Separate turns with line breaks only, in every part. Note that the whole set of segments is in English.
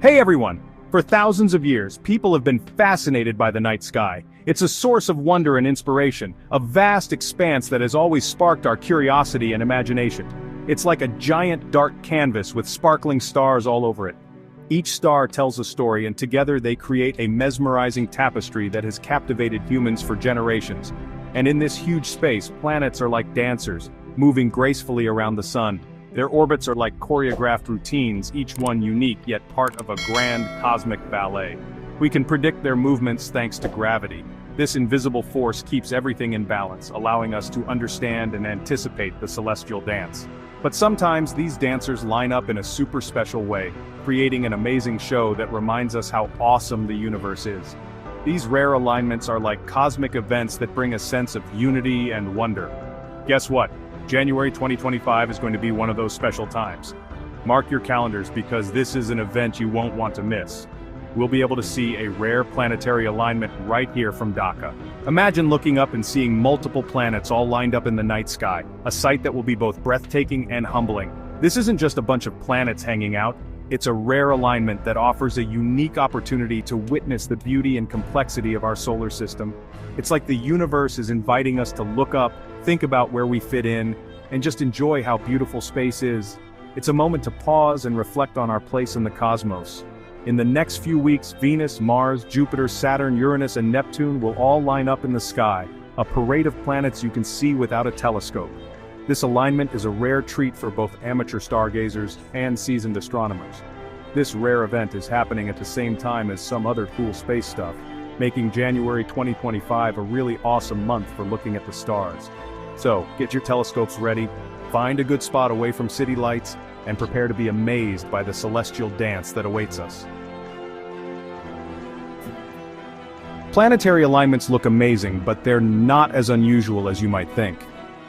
Hey everyone! For thousands of years, people have been fascinated by the night sky. It's a source of wonder and inspiration, a vast expanse that has always sparked our curiosity and imagination. It's like a giant dark canvas with sparkling stars all over it. Each star tells a story, and together they create a mesmerizing tapestry that has captivated humans for generations. And in this huge space, planets are like dancers, moving gracefully around the sun. Their orbits are like choreographed routines, each one unique yet part of a grand cosmic ballet. We can predict their movements thanks to gravity. This invisible force keeps everything in balance, allowing us to understand and anticipate the celestial dance. But sometimes these dancers line up in a super special way, creating an amazing show that reminds us how awesome the universe is. These rare alignments are like cosmic events that bring a sense of unity and wonder. Guess what? January 2025 is going to be one of those special times. Mark your calendars because this is an event you won't want to miss. We'll be able to see a rare planetary alignment right here from Dhaka. Imagine looking up and seeing multiple planets all lined up in the night sky, a sight that will be both breathtaking and humbling. This isn't just a bunch of planets hanging out, it's a rare alignment that offers a unique opportunity to witness the beauty and complexity of our solar system. It's like the universe is inviting us to look up, think about where we fit in, and just enjoy how beautiful space is. It's a moment to pause and reflect on our place in the cosmos. In the next few weeks, Venus, Mars, Jupiter, Saturn, Uranus, and Neptune will all line up in the sky, a parade of planets you can see without a telescope. This alignment is a rare treat for both amateur stargazers and seasoned astronomers. This rare event is happening at the same time as some other cool space stuff, making January 2025 a really awesome month for looking at the stars. So, get your telescopes ready, find a good spot away from city lights, and prepare to be amazed by the celestial dance that awaits us. Planetary alignments look amazing, but they're not as unusual as you might think.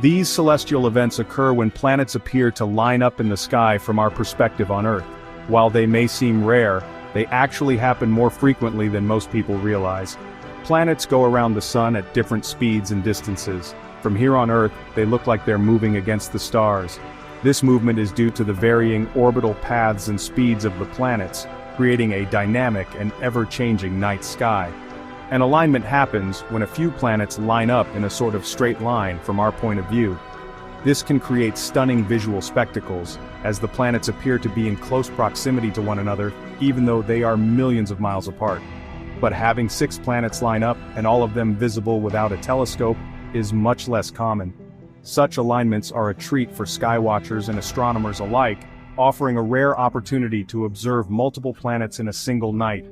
These celestial events occur when planets appear to line up in the sky from our perspective on Earth. While they may seem rare, they actually happen more frequently than most people realize. Planets go around the sun at different speeds and distances. From here on Earth, they look like they're moving against the stars. This movement is due to the varying orbital paths and speeds of the planets, creating a dynamic and ever-changing night sky. An alignment happens when a few planets line up in a sort of straight line from our point of view. This can create stunning visual spectacles, as the planets appear to be in close proximity to one another, even though they are millions of miles apart. But having 6 planets line up, and all of them visible without a telescope, is much less common. Such alignments are a treat for skywatchers and astronomers alike, offering a rare opportunity to observe multiple planets in a single night.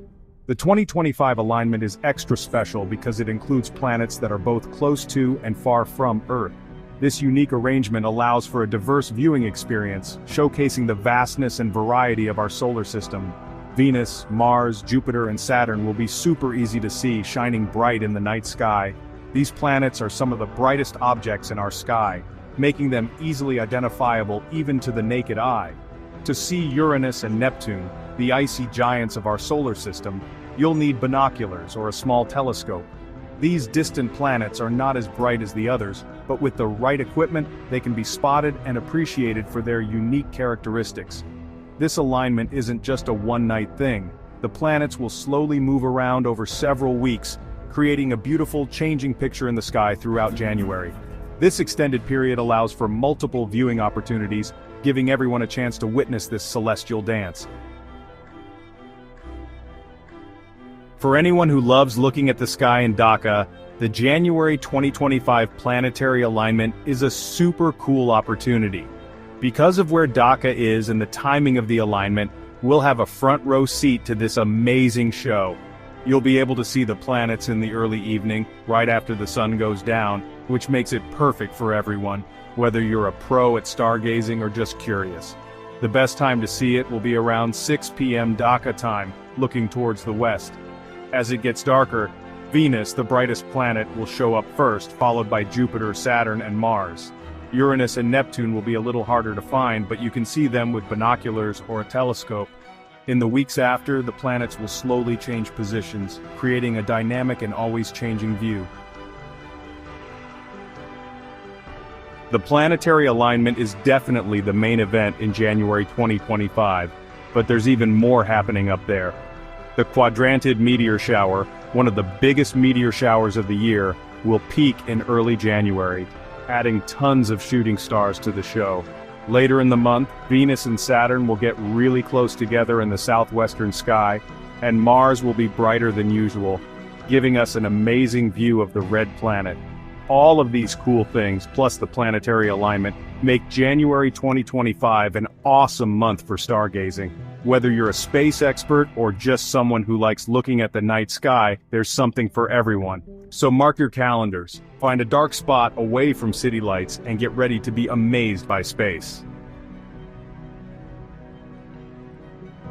The 2025 alignment is extra special because it includes planets that are both close to and far from Earth. This unique arrangement allows for a diverse viewing experience, showcasing the vastness and variety of our solar system. Venus, Mars, Jupiter, and Saturn will be super easy to see, shining bright in the night sky. These planets are some of the brightest objects in our sky, making them easily identifiable even to the naked eye. To see Uranus and Neptune, the icy giants of our solar system, you'll need binoculars or a small telescope. These distant planets are not as bright as the others, but with the right equipment, they can be spotted and appreciated for their unique characteristics. This alignment isn't just a one-night thing. The planets will slowly move around over several weeks, creating a beautiful, changing picture in the sky throughout January. This extended period allows for multiple viewing opportunities, giving everyone a chance to witness this celestial dance. For anyone who loves looking at the sky in Dhaka, the January 2025 planetary alignment is a super cool opportunity. Because of where Dhaka is and the timing of the alignment, we'll have a front row seat to this amazing show. You'll be able to see the planets in the early evening, right after the sun goes down, which makes it perfect for everyone, whether you're a pro at stargazing or just curious. The best time to see it will be around 6 p.m. Dhaka time, looking towards the west. As it gets darker, Venus, the brightest planet, will show up first, followed by Jupiter, Saturn, and Mars. Uranus and Neptune will be a little harder to find, but you can see them with binoculars or a telescope. In the weeks after, the planets will slowly change positions, creating a dynamic and always changing view. The planetary alignment is definitely the main event in January 2025. But there's even more happening up there. The quadrantid meteor shower, one of the biggest meteor showers of the year, will peak in early January, adding tons of shooting stars to the show. Later in the month, Venus and Saturn will get really close together in the southwestern sky, and Mars will be brighter than usual, giving us an amazing view of the red planet. All of these cool things, plus the planetary alignment, make January 2025 an awesome month for stargazing. Whether you're a space expert or just someone who likes looking at the night sky, there's something for everyone. So mark your calendars, find a dark spot away from city lights, and get ready to be amazed by space.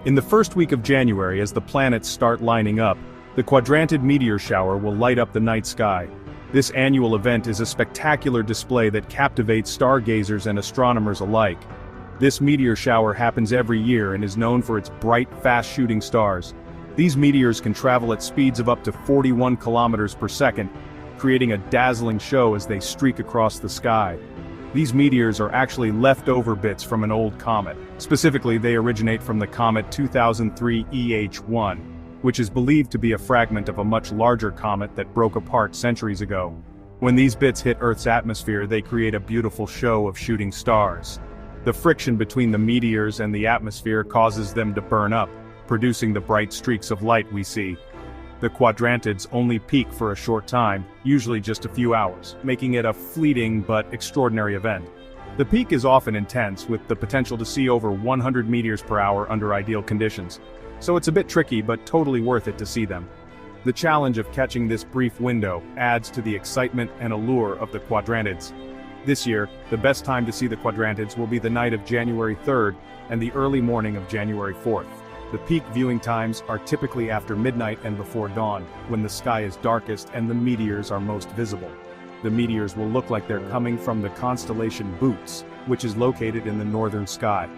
In the first week of January, as the planets start lining up, the quadrantid meteor shower will light up the night sky. This annual event is a spectacular display that captivates stargazers and astronomers alike. This meteor shower happens every year and is known for its bright, fast-shooting stars. These meteors can travel at speeds of up to 41 kilometers per second, creating a dazzling show as they streak across the sky. These meteors are actually leftover bits from an old comet. Specifically, they originate from the comet 2003 EH1, which is believed to be a fragment of a much larger comet that broke apart centuries ago. When these bits hit Earth's atmosphere, they create a beautiful show of shooting stars. The friction between the meteors and the atmosphere causes them to burn up, producing the bright streaks of light we see. The quadrantids only peak for a short time, usually just a few hours, making it a fleeting but extraordinary event. The peak is often intense, with the potential to see over 100 meters per hour under ideal conditions. So it's a bit tricky, but totally worth it to see them. The challenge of catching this brief window adds to the excitement and allure of the quadrantids. This year, the best time to see the quadrantids will be the night of January 3rd and the early morning of January 4th. The peak viewing times are typically after midnight and before dawn, when the sky is darkest and the meteors are most visible. The meteors will look like they're coming from the constellation Bootes, which is located in the northern sky.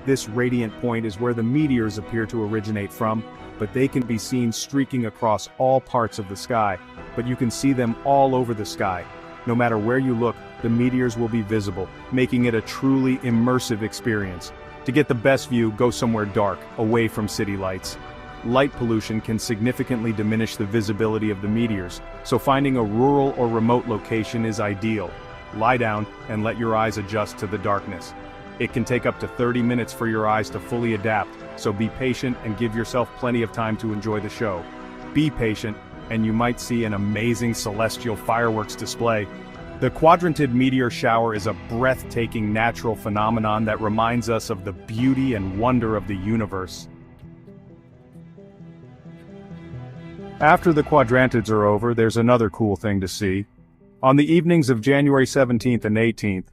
This radiant point is where the meteors appear to originate from, but they can be seen streaking across all parts of the sky, but you can see them all over the sky. No matter where you look, the meteors will be visible, making it a truly immersive experience. To get the best view, go somewhere dark, away from city lights. Light pollution can significantly diminish the visibility of the meteors, so finding a rural or remote location is ideal. Lie down and let your eyes adjust to the darkness. It can take up to 30 minutes for your eyes to fully adapt, so be patient and give yourself plenty of time to enjoy the show. Be patient, and you might see an amazing celestial fireworks display. The quadrantid meteor shower is a breathtaking natural phenomenon that reminds us of the beauty and wonder of the universe. After the quadrantids are over, there's another cool thing to see. On the evenings of January 17th and 18th,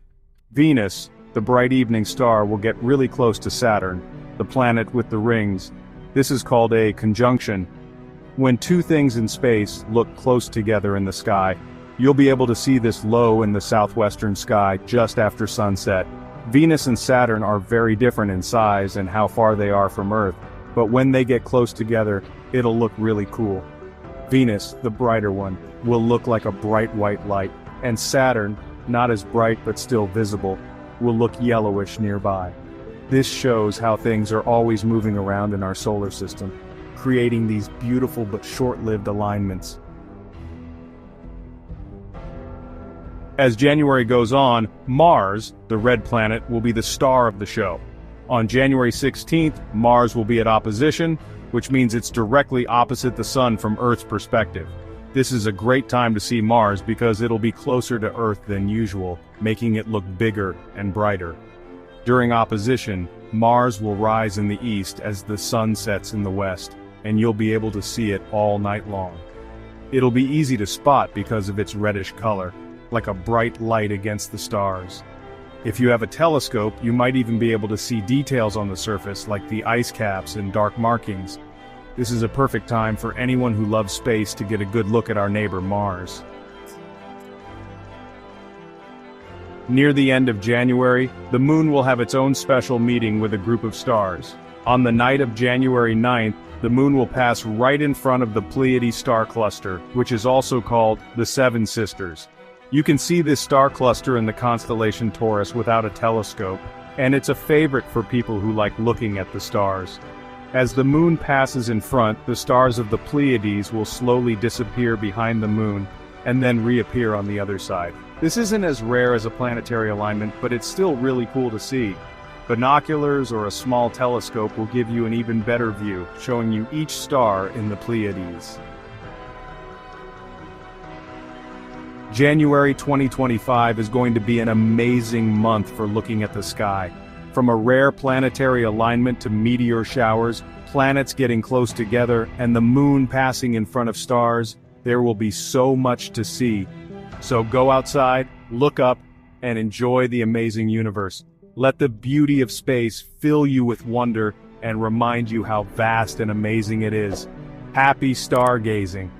Venus, the bright evening star, will get really close to Saturn, the planet with the rings. This is called a conjunction. When two things in space look close together in the sky, you'll be able to see this low in the southwestern sky just after sunset. Venus and Saturn are very different in size and how far they are from Earth, but when they get close together, it'll look really cool. Venus, the brighter one, will look like a bright white light, and Saturn, not as bright but still visible, will look yellowish nearby. This shows how things are always moving around in our solar system, creating these beautiful but short-lived alignments. As January goes on, Mars, the red planet, will be the star of the show. On January 16th, Mars will be at opposition, which means it's directly opposite the Sun from Earth's perspective. This is a great time to see Mars because it'll be closer to Earth than usual, making it look bigger and brighter. During opposition, Mars will rise in the east as the sun sets in the west, and you'll be able to see it all night long. It'll be easy to spot because of its reddish color, like a bright light against the stars. If you have a telescope, you might even be able to see details on the surface like the ice caps and dark markings. This is a perfect time for anyone who loves space to get a good look at our neighbor Mars. Near the end of January, the moon will have its own special meeting with a group of stars. On the night of January 9th, the moon will pass right in front of the Pleiades star cluster, which is also called the Seven Sisters. You can see this star cluster in the constellation Taurus without a telescope, And it's a favorite for people who like looking at the stars. As the moon passes in front, the stars of the Pleiades will slowly disappear behind the moon, and then reappear on the other side. This isn't as rare as a planetary alignment, but it's still really cool to see. Binoculars or a small telescope will give you an even better view, showing you each star in the Pleiades. January 2025 is going to be an amazing month for looking at the sky. From a rare planetary alignment to meteor showers, planets getting close together, and the moon passing in front of stars, there will be so much to see. So go outside, look up, and enjoy the amazing universe. Let the beauty of space fill you with wonder and remind you how vast and amazing it is. Happy stargazing!